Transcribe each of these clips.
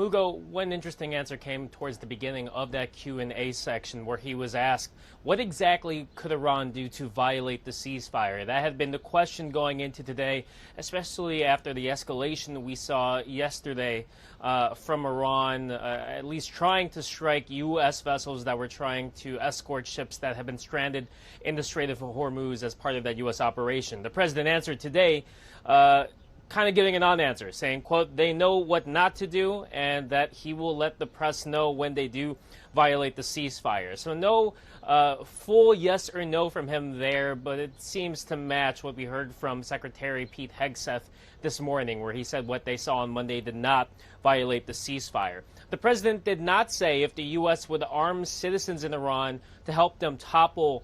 Mugo, one interesting answer came towards the beginning of that Q&A section where he was asked, what exactly could Iran do to violate the ceasefire? That had been the question going into today, especially after the escalation we saw yesterday from Iran, at least trying to strike U.S. vessels that were trying to escort ships that have been stranded in the Strait of Hormuz as part of that U.S. operation. The president answered today kind of giving a non-answer, saying, quote, they know what not to do and that he will let the press know when they do violate the ceasefire. So no full yes or no from him there, but it seems to match what we heard from Secretary Pete Hegseth this morning, where he said what they saw on Monday did not violate the ceasefire. The president did not say if the U.S. would arm citizens in Iran to help them topple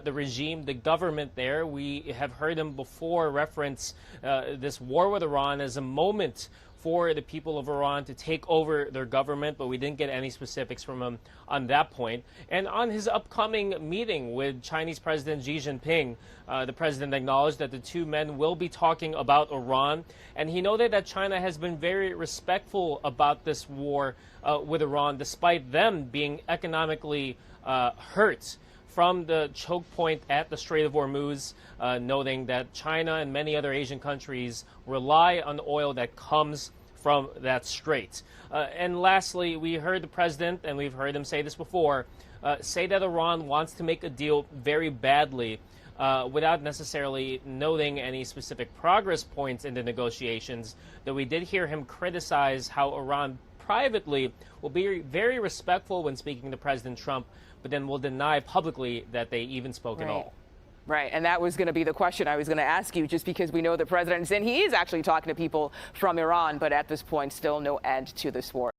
the regime, the government there. We have heard him before reference this war with Iran as a moment for the people of Iran to take over their government, but we didn't get any specifics from him on that point. And on his upcoming meeting with Chinese President Xi Jinping, the president acknowledged that the two men will be talking about Iran, and he noted that China has been very respectful about this war with Iran, despite them being economically hurt from the choke point at the Strait of Hormuz, noting that China and many other Asian countries rely on oil that comes from that strait. And lastly, we heard the president, and we've heard him say this before, say that Iran wants to make a deal very badly without necessarily noting any specific progress points in the negotiations, though we did hear him criticize how Iran privately will be very respectful when speaking to President Trump, but then will deny publicly that they even spoke at all. Right. And that was going to be the question I was going to ask you, just because we know the president, and he is actually talking to people from Iran, but at this point, still no end to this war.